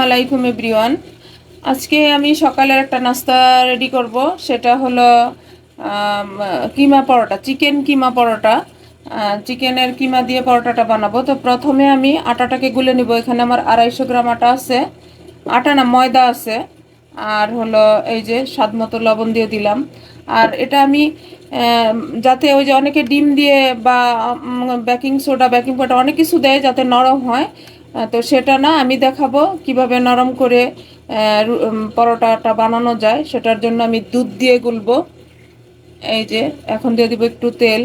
আলাইকুম এভরিওয়ান। আজকে আমি সকালের একটা নাস্তা রেডি করব, সেটা হলো কিমা পরোটা, চিকেন কিমা পরোটা। চিকেনের কিমা দিয়ে পরোটাটা বানাবো। তো প্রথমে আমি আটাটাকে গুলে নিব। এখানে আমার 250 গ্রাম আটা আছে, আটা না ময়দা আছে, আর হলো এই যে স্বাদ মতো লবণ দিয়ে দিলাম। আর এটা আমি যাতে ওই যে অনেকে ডিম দিয়ে বা বেকিং সোডা বেকিং পাউডার অনেক কিছু দেয় যাতে নরম হয়, তো সেটা না, আমি দেখাবো কিভাবে নরম করে পরোটাটা বানানো যায়। সেটার জন্য আমি দুধ দিয়ে গুলবো। এই যে এখন দিয়ে দিব একটু তেল,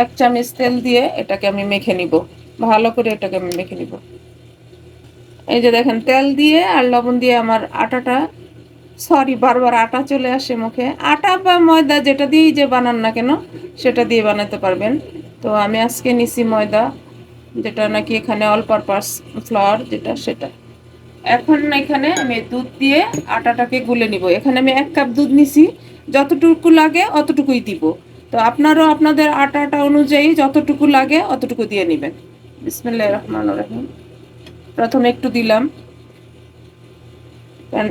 1 চামচ তেল দিয়ে এটাকে আমি মেখে নিব, ভালো করে এটাকে আমি মেখে নিব। এই যে দেখেন, তেল দিয়ে আর লবণ দিয়ে আমার আটাটা, সরি বারবার আটা চলে আসে মুখে, আটা বা ময়দা যেটা দিয়েই যে বানান না কেন সেটা দিয়ে বানাতে পারবেন। তো আমি আজকে নিছি ময়দা, যেটা নাকি এখানে অল পারপাস ফ্লাওয়ার যেটা, সেটা। এখন এখানে আমি দুধ দিয়ে আটাটাকে গুলে নিব। এখানে আমি 1 কাপ দুধ নিছি, যতটুকু লাগে অতটুকুই দিব। তো আপনারাও আপনাদের আটাটা অনুযায়ী যতটুকু লাগে অতটুকু দিয়ে নেবেন। বিসমিল্লাহির রহমানির রহিম। প্রথমে একটু দিলাম, কারণ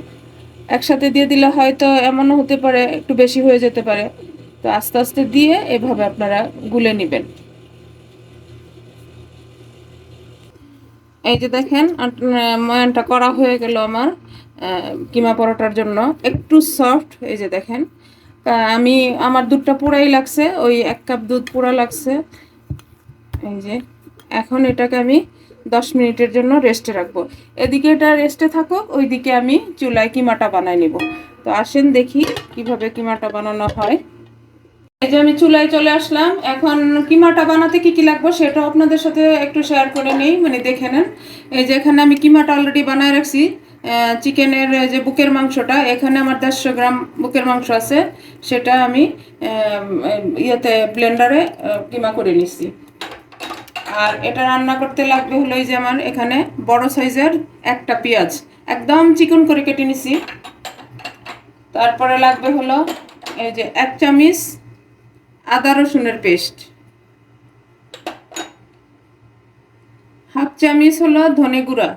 একসাথে দিয়ে দিলে হয়তো এমনও হতে পারে একটু বেশি হয়ে যেতে পারে। তো আস্তে আস্তে দিয়ে এভাবে আপনারা গুলে নেবেন। এই যে দেখেন, ময়ানটা করা হয়ে গেল আমার কিমা পরোটার জন্য, একটু সফট। এই যে দেখেন, আমি আমার দুধটা পুরাই লাগছে, ওই 1 কাপ দুধ পুরা লাগছে। এই যে এখন এটাকে আমি 10 মিনিটের জন্য রেস্টে রাখবো। এদিকে এটা রেস্টে থাকুক, ওইদিকে আমি চুলায় কিমাটা বানাই নিব। তো আসেন দেখি কিভাবে কিমাটা বানানো হয়। এই যে আমি চুলায় চলে আসলাম। এখন কিমাটা বানাতে কি কি লাগবে সেটাও আপনাদের সাথে একটু শেয়ার করে নেই, মানে দেখে নেন। এই যে এখানে আমি কিমাটা অলরেডি বানায় রাখছি। চিকেনের যে বুকের মাংসটা, এখানে আমার 150 গ্রাম বুকের মাংস আছে, সেটা আমি ইয়েতে ব্লেন্ডারে কিমা করে নিচ্ছি। আর এটা রান্না করতে লাগবে হলো, এই যে আমার এখানে বড় সাইজের একটা পেঁয়াজ একদম চিকন করে কেটে নিছি। তারপরে লাগবে হলো এই যে 1 চামচ আদা রসুনের পেস্ট, 1/2 চামচ হলো ধনে গুঁড়া,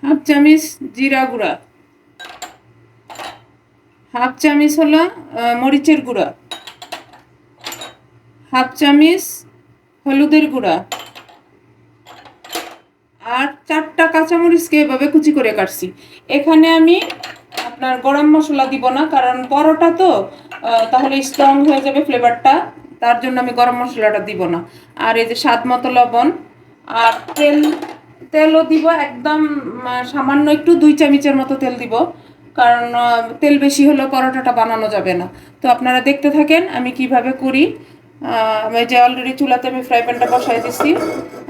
1/2 চামচ জিরা গুঁড়া, 1/2 চামচ হলো মরিচের গুঁড়া, 1/2 চামচ হলুদের গুঁড়া, আর 4টা কাঁচামরিচকে এভাবে কুচি করে কাটছি। এখানে আমি আপনার গরম মশলা দিব না, কারণ পরোটা তো তাহলে স্ট্রং হয়ে যাবে ফ্লেভারটা, তার জন্য আমি গরম মশলাটা দিব না। আর এই যে স্বাদ মতো লবণ, আর তেলও দিব একদম সামান্য, একটু 2 চামচের মতো তেল দিব, কারণ তেল বেশি হলেও পরোটাটা বানানো যাবে না। তো আপনারা দেখতে থাকেন আমি কিভাবে করি। আমি যে অলরেডি চুলাতে আমি ফ্রাই প্যানটা বসাই দিছি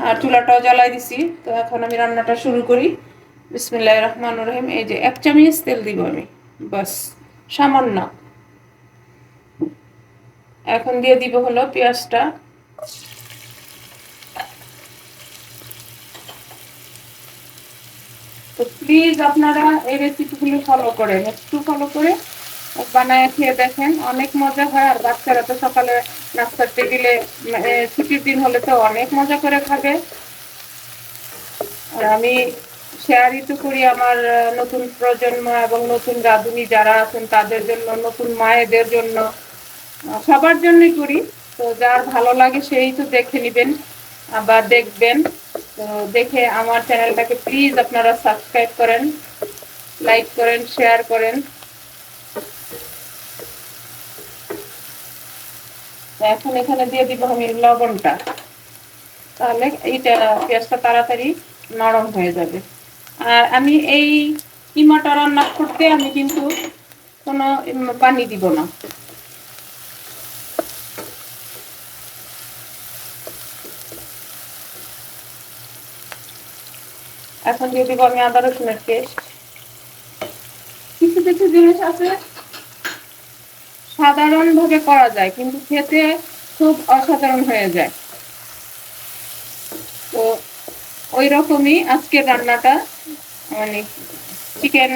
আর চুলাটাও জ্বালাই দিছি। তো এখন আমি রান্নাটা শুরু করি। বিসমিল্লাহির রহমানির রহিম। এই যে 1 চামচ তেল দিব আমি, বাস, সামান্য। এখন দিয়ে দিব হলো পেঁয়াজটা। তো প্লিজ আপনারা এই রেসিপিগুলো ফলো করেন, একটু ফলো করে বানায় খেয়ে দেখেন, অনেক মজা হয়। আর বাচ্চারা তো সকালে নাস্তার টেবিলে ছুটির দিন হলে তো অনেক মজা করে খাবে। আর আমি শেয়ারই তো করি আমার নতুন প্রজন্ম এবং নতুন রাঁধুনি যারা আছেন তাদের জন্য, নতুন মায়েদের জন্য, সবার জন্যই করি। তো যার ভালো লাগে সেই তো দেখে নেবেন, আবার দেখবেন। তো দেখে আমার চ্যানেলটাকে প্লিজ আপনারা সাবস্ক্রাইব করেন, লাইক করেন, শেয়ার করেন। এখন এখানে দিয়ে দিব আমি লবণটা, তাহলে এইটা পেঁয়াজটা তাড়াতাড়ি নরম হয়ে যাবে। আর আমি এই কিমাটা রান্না করতে আমি কিন্তু কোনো পানি দিব না। এখন দিয়ে দিব আমি আদা রসুনের পেস্ট। কিছু কিছু জিনিস আছে সাধারণভাবে করা যায় কিন্তু খেতে খুব অসাধারণ হয়ে যায়। তো ওই রকমই আজকের রান্নাটা, মানে চিকেন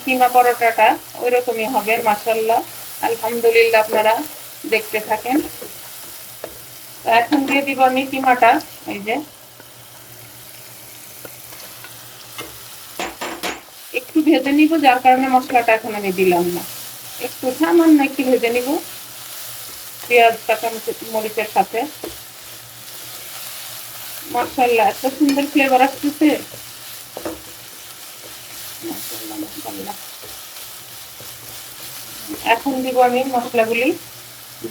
কিমা পরোটাটা ওই রকমই হবে মাশাআল্লাহ। আলহামদুলিল্লাহ, আপনারা দেখতে থাকেন। তো এখন দিয়ে দিব আমি কিমাটা। এই যে একটু ভেজে নিব, যার কারণে মশলাটা এখন আমি দিলাম না। একটু সামান্য একটু ভেজে নিব পেঁয়াজ কাঁচা মরিচের সাথে। মাশাআল্লাহ, এত সুন্দর ফ্লেভার আসতেছে। মাশাআল্লাহ মাশাআল্লাহ। এখন দিব আমি মশলাগুলি,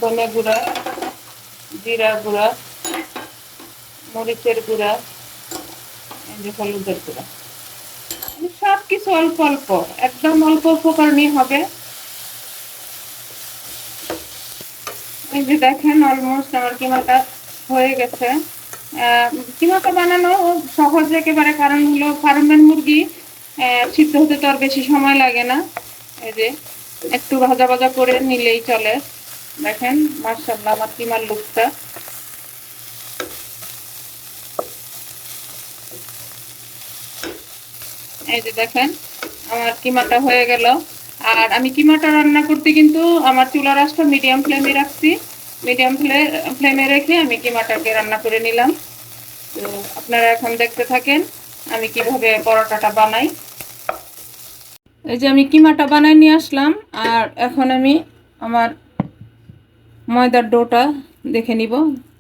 ধনে গুঁড়া, জিরা গুঁড়া, মরিচের গুঁড়া, হলুদের গুঁড়া, সব কিছু অল্প অল্প, একদম অল্প উপকরণই হবে। এই যে দেখেন অলমোস্ট আমার কিমাটা হয়ে গেছে। কিমাটা বানানো সহজ একেবারে, কারণ হলো ফার্মের মুরগি, সিদ্ধ হতে তো আর বেশি সময় লাগে না। এই যে একটু ভাজা ভাজা করে নিলেই চলে। দেখেন মাশাআল্লাহ আমার কিমার লুকটা। এই যে দেখেন আমার কিমাটা হয়ে গেল। আর আমি কিমাটা রান্না করতে কিন্তু আমার চুলার আঁচটা মিডিয়াম ফ্লেমে রাখছি। মিডিয়াম ফ্লেমে রেখে আমি কিমাটাকে রান্না করে নিলাম। তো আপনারা এখন দেখতে থাকেন আমি কিভাবে পরোটাটা বানাই। এই যে আমি কিমাটা বানাই নিয়ে আসলাম, আর এখন আমি আমার ময়দার ডোটা দেখে নিব।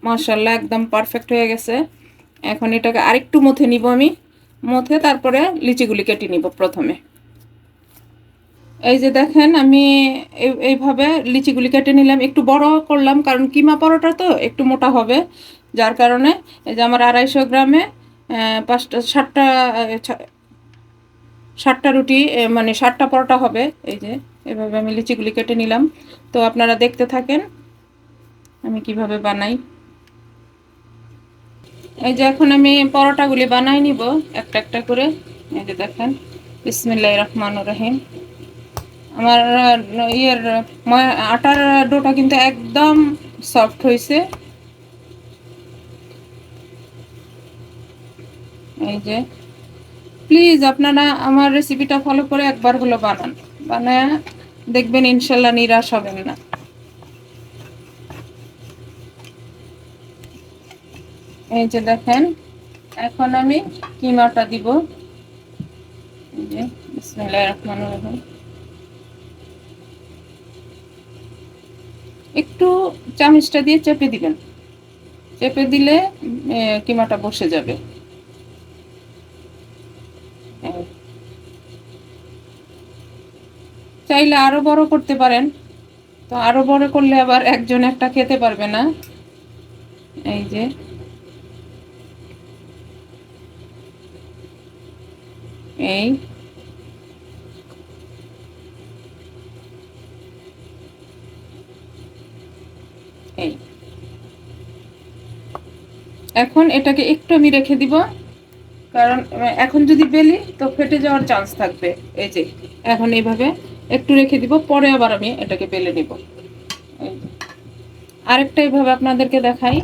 মাশাআল্লাহ একদম পারফেক্ট হয়ে গেছে। এখন এটাকে আরেকটু মথে নিব আমি, মথে তারপরে লিচিগুলি কেটে নিব প্রথমে। এই যে দেখেন আমি এইভাবে লিচিগুলি কেটে নিলাম, একটু বড় করলাম কারণ কিমা পরোটা তো একটু মোটা হবে, যার কারণে। এই যে আমার 250 গ্রামে 7টা রুটি, মানে 7টা পরোটা হবে। এই যে এভাবে আমি লিচিগুলি কেটে নিলাম। তো আপনারা দেখতে থাকেন আমি কিভাবে বানাই। এই যে এখন আমি পরোটাগুলি বানাই নিব একটা একটা করে। এই যে দেখেন বিসমিল্লাহির রহমানির রহিম। আমার ইয়ের আটার ডোটা কিন্তু একদম সফট হয়েছে। এই যে প্লিজ আপনারা আমার রেসিপিটা ফলো করে একবার হলো বানান, বানায় দেখবেন ইনশাল্লাহ নিরাশ হবেন না। এই যে দেখেন এখন আমি কিমাটা দিব। এই যে বিসমিল্লাহির রহমানির রহিম। একটু চামচটা দিয়ে চেপে দিবেন, চেপে দিলে কিমাটা বসে যাবে। চাইলে আরো বড় করতে পারেন, তো আরো বড় করলে আবার একজন একটা খেতে পারবে না। এই যে এই এই এখন এটাকে একটু আমি রেখে দিব, কারণ এখন যদি বেলি তো ফেটে যাওয়ার চান্স থাকবে। এই যে এখন এইভাবে একটু রেখে দিব, পরে আবার আমি এটাকে বেলে নিব। আরেকটা এইভাবে আপনাদেরকে দেখাই।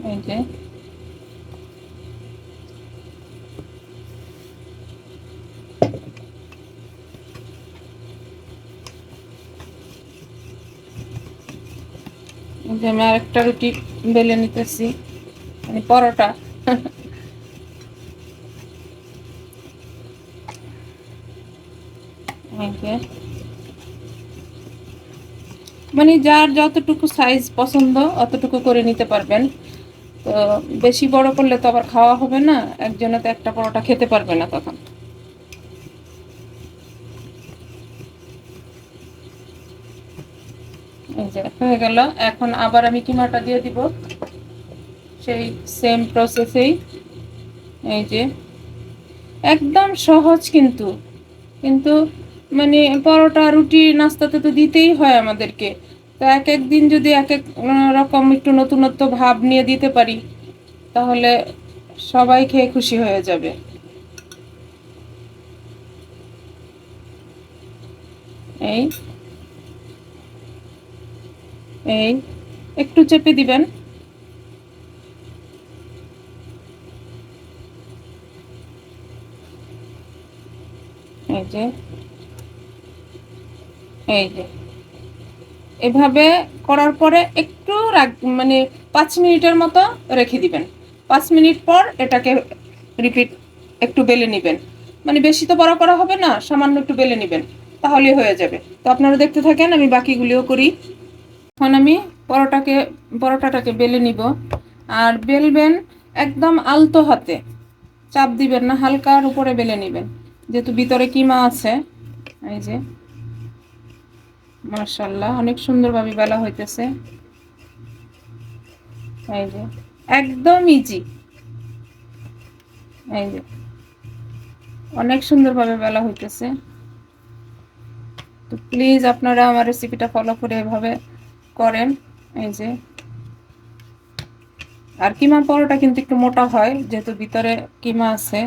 এই যে আমি আরেকটা রুটি বেলে নিতেছি, মানে পরোটা। মানে যার যতটুকু সাইজ পছন্দ অতটুকু করে নিতে পারবেন। তো বেশি বড় করলে তো আবার খাওয়া হবে না, একজনে তো একটা পরোটা খেতে পারবে না তখন। এই যে হয়ে গেল। এখন আবার আমি কিমাটা দিয়ে দিব সেই সেম প্রসেসেই। এই যে একদম সহজ, কিন্তু কিন্তু মানে পরোটা রুটি নাস্তাতে তো দিতেই হয় আমাদেরকে। তো এক এক দিন যদি এক এক রকম একটু নতুনত্ব ভাব নিয়ে দিতে পারি, তাহলে সবাই খেয়ে খুশি হয়ে যাবে। এই এই একটু চেপে দিবেন। এই যে এই যে এভাবে করার পরে একটু মানে 5 মিনিটের মতো রেখে দিবেন। 5 মিনিট পর এটাকে রিপিট একটু বেলে নেবেন, মানে বেশি তো বড় করা হবে না, সামান্য একটু বেলে নেবেন, তাহলেই হয়ে যাবে। তো আপনারা দেখতে থাকেন, আমি বাকিগুলিও করি। এখন আমি পরোটাটাকে বেলে নিব। আর বেলবেন একদম আলতো হাতে, চাপ দিবেন না, হালকার উপরে বেলে নেবেন, যেহেতু ভিতরে কিমা আছে। এই যে মাশাআল্লাহ অনেক সুন্দরভাবে বেলা হইতেছে। এই যে একদম ইজি, এই যে অনেক সুন্দরভাবে বেলা হইতেছে। তো প্লিজ আপনারা আমার রেসিপিটা ফলো করে এভাবে করেন। এই যে, আর কিমা পরোটা কিন্তু একটু মোটা হয়, যেহেতু ভিতরে কিমা আছে।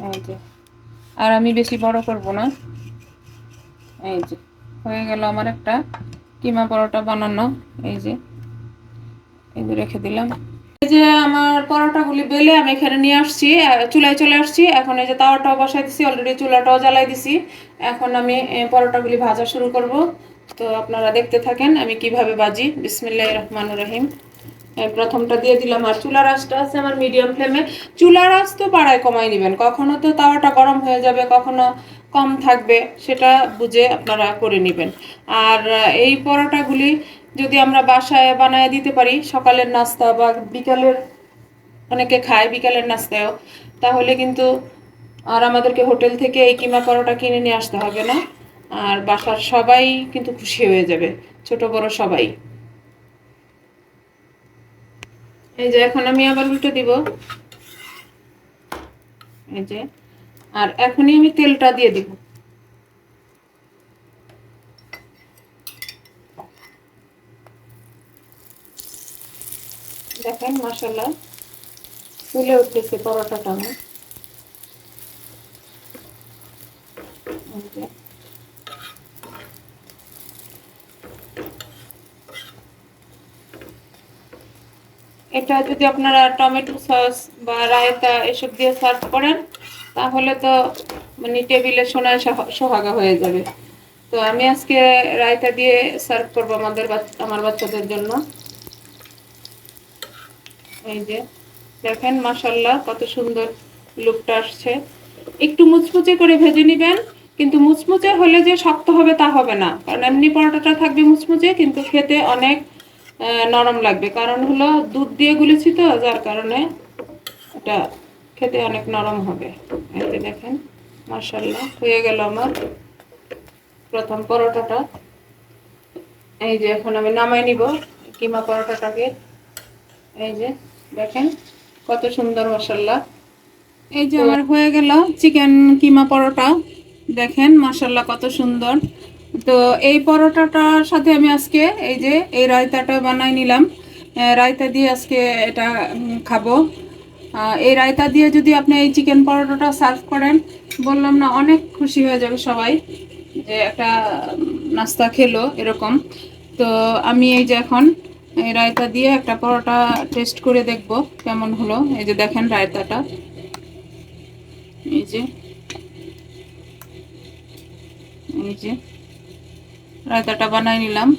এই যে, আর আমি বেশি বড় করব না। এই যে হয়ে গেল আমার একটা কিমা পরোটা বানানো। এই যে রেখে দিলাম। এই যে আমার পরোটাগুলি বেলে আমি এখানে নিয়ে আসছি, চুলায় চলে আসছি। এখন এই যে তাওয়াটাও বসাই দিছি, অলরেডি চুলাটাও জ্বালাই দিছি। এখন আমি পরোটাগুলি ভাজা শুরু করব। তো আপনারা দেখতে থাকেন আমি কিভাবে ভাজি। বিসমিল্লাহির রহমানির রহিম। প্রথমটা দিয়ে দিলাম, আর চুলার আঁচটা আছে আমার মিডিয়াম ফ্লেমে। চুলার আঁচ তো বাড়ায় কমাই নেবেন, কখনো তো তাওয়াটা গরম হয়ে যাবে, কখনো কম থাকবে, সেটা বুঝে আপনারা করে নেবেন। আর এই পরোটাগুলি যদি আমরা বাসায় বানায় দিতে পারি সকালের নাস্তা বা বিকালের, অনেকে খায় বিকালের নাস্তায়ও, তাহলে কিন্তু আর আমাদেরকে হোটেল থেকে এই কিমা পরোটা কিনে নিয়ে আসতে হবে না। আর বাসার সবাই কিন্তু খুশি হয়ে যাবে, ছোট বড় সবাই। এই যে এখন আমি আবার উল্টে দিব। এই যে, আর এখনই আমি তেলটা দিয়ে দিব। দেখেন মাশাআল্লাহ ফুলে উঠতেছে পরোটাটা আমার। এটা যদি আপনারা টমেটো সস বা রায়তা এসব দিয়ে সার্ভ করেন, তাহলে তো মানে টেবিলে সোনায় সোহাগা হয়ে যাবে। তো আমি আজকে রায়তা দিয়ে সার্ভ করব আমার বাচ্চাদের জন্য। এই যে দেখেন মাশাআল্লাহ কত সুন্দর লুকটা আসছে। একটু মুচমুচে করে ভেজে নেবেন, কিন্তু মুচমুচে হলে যে শক্ত হবে তা হবে না, কারণ এমনি পরোটাটা থাকবে মুচমুচে, কিন্তু খেতে অনেক নরম লাগবে, কারণ হলো দুধ দিয়ে গুলেছি তো, যার কারণে এটা খেতে অনেক নরম হবে। এই যে দেখেন মাশাআল্লাহ হয়ে গেল আমার প্রথম পরোটাটা। এই যে এখন আমি নামাই নিব কিমা পরোটাটাকে। এই যে দেখেন কত সুন্দর মাশাআল্লাহ। এই যে আমার হয়ে গেল চিকেন কিমা পরোটা। দেখেন মাশাআল্লাহ কত সুন্দর। তো এই পরোটাটার সাথে আমি আজকে এই যে এই রায়তাটা বানাই নিলাম। রায়তা দিয়ে আজকে এটা খাবো। এই রায়তা দিয়ে যদি আপনি এই চিকেন পরোটাটা সার্ভ করেন, বললাম না অনেক খুশি হয়ে যাবে সবাই, যে একটা নাস্তা খেলো এরকম। তো আমি এই যে এখন এই রায়তা দিয়ে একটা পরোটা টেস্ট করে দেখব কেমন হলো। এই যে দেখেন রায়তাটা, এই যে এই যে রায়তাটা বানাই নিলাম।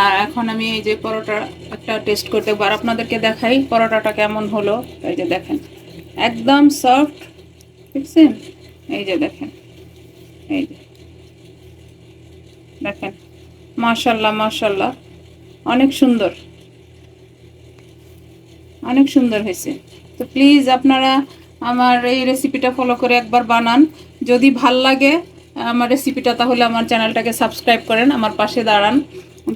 আর এখন আমি এই যে পরোটা একটা টেস্ট করতে দেখবো, আর আপনাদেরকে দেখাই পরোটাটা কেমন হলো। এই যে দেখেন একদম সফট, দেখছেন? এই যে দেখেন, এই যে দেখেন মাশাআল্লাহ মাশাআল্লাহ অনেক সুন্দর, অনেক সুন্দর হয়েছে। তো প্লিজ আপনারা আমার এই রেসিপিটা ফলো করে একবার বানান। যদি ভাল লাগে আমার রেসিপিটা, তাহলে আমার চ্যানেলটাকে সাবস্ক্রাইব করেন, আমার পাশে দাঁড়ান।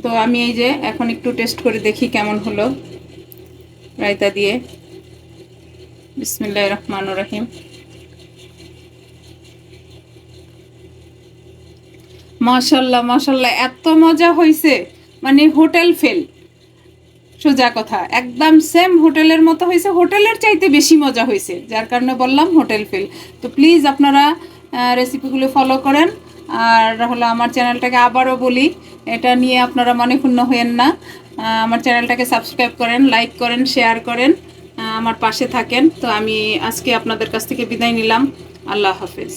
তো আমি এই যে এখন একটু টেস্ট করে দেখি কেমন হলো রায়তা দিয়ে। বিসমিল্লাহির রহমানির রহিম। মাশাআল্লাহ মাশাআল্লাহ এত মজা হয়েছে, মানে হোটেল ফেল, সোজা কথা একদম সেম হোটেলের মতো হয়েছে, হোটেলের চাইতে বেশি মজা হয়েছে, যার কারণে বললাম হোটেল ফেল। তো প্লিজ আপনারা রেসিপিগুলো ফলো করেন। আর হলো আমার চ্যানেলটাকে আবারও বলি, এটা নিয়ে আপনারা মনে ক্ষুণ্ণ হয়েন না। আমার চ্যানেলটাকে সাবস্ক্রাইব করেন, লাইক করেন, শেয়ার করেন, আমার পাশে থাকেন। তো আমি আজকে আপনাদের কাছ থেকে বিদায় নিলাম। আল্লাহ হাফেজ।